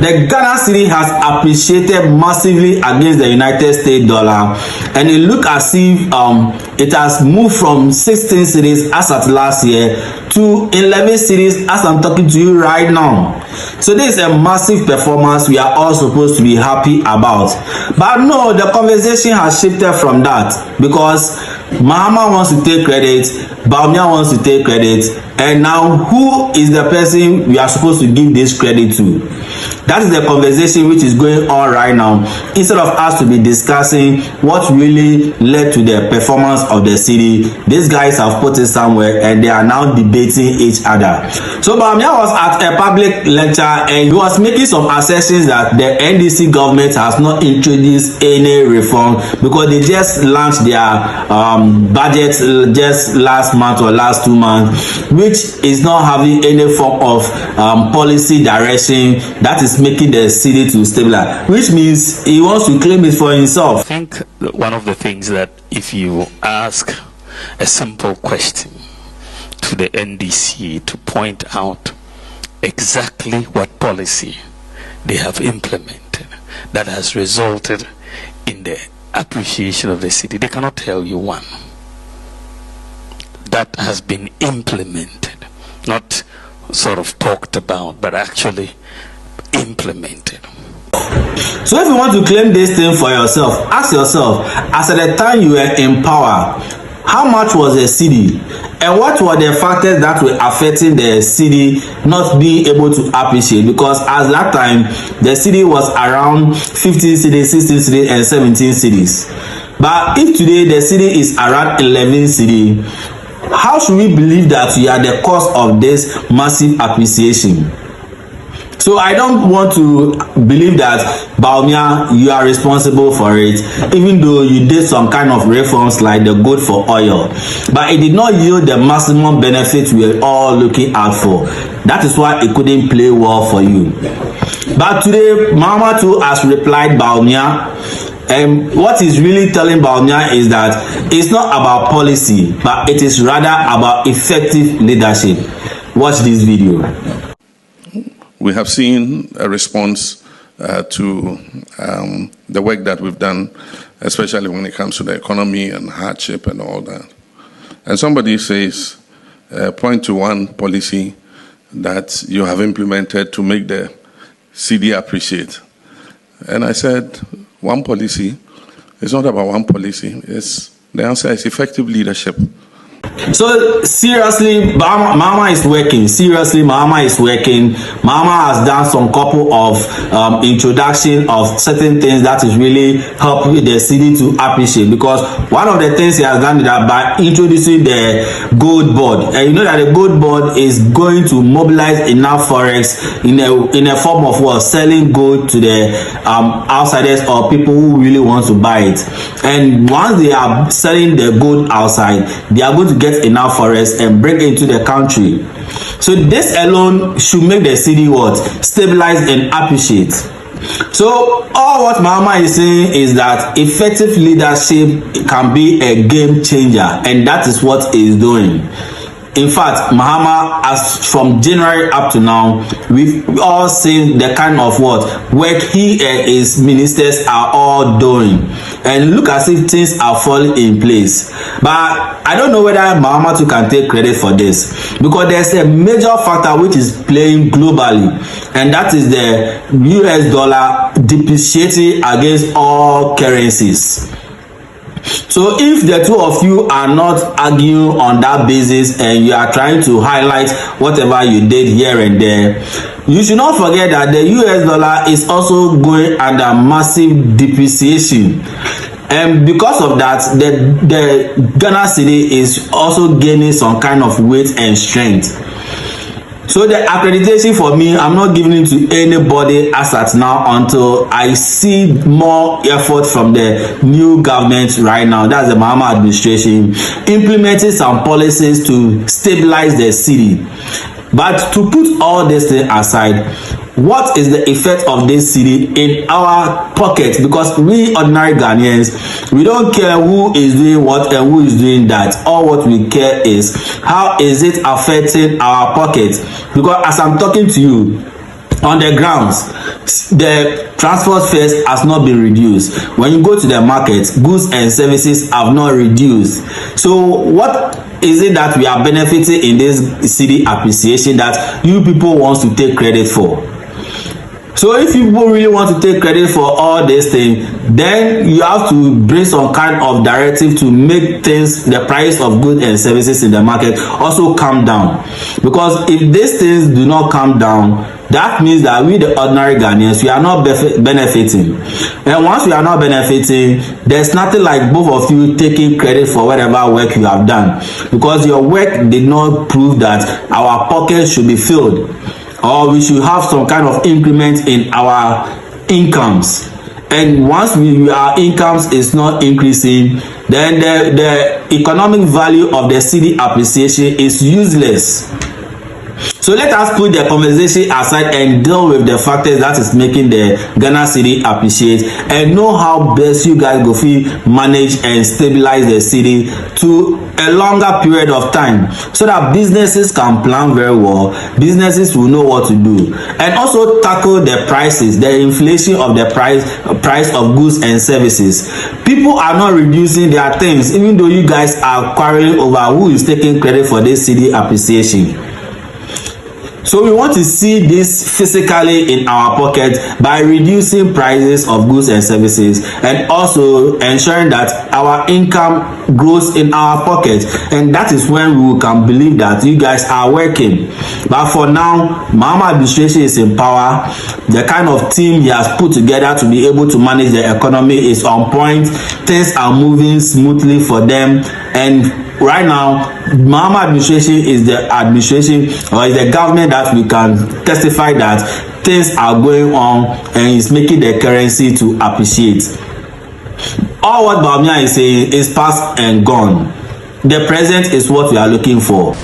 the Ghana cedi has appreciated massively against the United States dollar, and it look as if it has moved from 16 cedis as at last year to 11 cedis as I'm talking to you right now. So this is a massive performance we are all supposed to be happy about. But no, the conversation has shifted from that, because Mahama wants to take credit, Bawumia wants to take credit, and now who is the person we are supposed to give this credit to? That is the conversation which is going on right now, instead of us to be discussing what really led to the performance of the cedi. These guys have put it somewhere and they are now debating each other. So Bawumia was at a public lecture and he was making some assertions that the NDC government has not introduced any reform because they just launched their budget just last month or last 2 months, which is not having any form of policy direction that is making the cedi to stabilize, which means he wants to claim it for himself. I think one of the things that if you ask a simple question to the NDC to point out exactly what policy they have implemented that has resulted in the appreciation of the cedi, they cannot tell you one that has been implemented, not sort of talked about, but actually implemented. So if you want to claim this thing for yourself, ask yourself, as at the time you were in power, how much was the cedi, and what were the factors that were affecting the cedi not being able to appreciate? Because at that time the cedi was around 15 cedis, 16 cedis and 17 cedis. But if today the cedi is around 11 cedi, how should we believe that we are the cause of this massive appreciation? So I don't want to believe that Bawumia, you are responsible for it, even though you did some kind of reforms like the good for oil, but it did not yield the maximum benefit we are all looking out for. That is why it couldn't play well for you. But today Mahama too has replied Bawumia, and what is really telling Bawumia is that it's not about policy, but it is rather about effective leadership. Watch this video. We have seen a response to the work that we've done, especially when it comes to the economy and hardship and all that. And somebody says, point to one policy that you have implemented to make the cedi appreciate. And I said, one policy. It's not about one policy. The answer is effective leadership. So seriously, Mahama is working. Seriously, Mahama is working. Mahama has done some couple of introduction of certain things that is really helping the cedi to appreciate. Because one of the things he has done is that by introducing the gold board, and you know that the gold board is going to mobilize enough forex in a form of what, selling gold to the outsiders or people who really want to buy it. And once they are selling the gold outside, they are going to get enough forex and bring it into the country. So this alone should make the cedi what, stabilize and appreciate. So all what Mahama is saying is that effective leadership can be a game changer, and that is what he is doing. In fact, Mahama, as from January up to now, we've all seen the kind of work he and his ministers are all doing, and look as if things are falling in place. But I don't know whether Mahama too can take credit for this, because there's a major factor which is playing globally, and that is the US dollar depreciating against all currencies. So if the two of you are not arguing on that basis and you are trying to highlight whatever you did here and there, you should not forget that the US dollar is also going under massive depreciation. And because of that, the Ghana cedi is also gaining some kind of weight and strength. So the accreditation for me, I'm not giving it to anybody as at now until I see more effort from the new government right now. That's the Mahama administration implementing some policies to stabilize the cedi. But to put all this thing aside, what is the effect of this cedi in our pocket? Because we ordinary Ghanaians, we don't care who is doing what and who is doing that. All what we care is how is it affecting our pocket. Because as I'm talking to you, on the grounds, the transport fares has not been reduced. When you go to the market, goods and services have not reduced. So what is it that we are benefiting in this cedi appreciation that you people want to take credit for? So if you people really want to take credit for all these things, then you have to bring some kind of directive to make things, the price of goods and services in the market also come down. Because if these things do not come down, that means that we, the ordinary Ghanaians, we are not benefiting. And once we are not benefiting, there's nothing like both of you taking credit for whatever work you have done. Because your work did not prove that our pockets should be filled, or we should have some kind of increment in our incomes. And once our incomes is not increasing, then the economic value of the cedi appreciation is useless. So let us put the conversation aside and deal with the factors that is making the Ghana cedi appreciate, and know how best you guys go fit manage and stabilize the cedi to a longer period of time, so that businesses can plan very well, businesses will know what to do, and also tackle the prices, the inflation of the price of goods and services. People are not reducing their things, even though you guys are quarreling over who is taking credit for this cedi appreciation. So we want to see this physically in our pocket by reducing prices of goods and services, and also ensuring that our income grows in our pocket, and that is when we can believe that you guys are working. But for now, Mahama administration is in power. The kind of team he has put together to be able to manage the economy is on point. Things are moving smoothly for them, and right now, Mahama administration is the administration, or is the government that we can testify that things are going on and is making the currency to appreciate. All what Bawumia is saying is past and gone. The present is what we are looking for.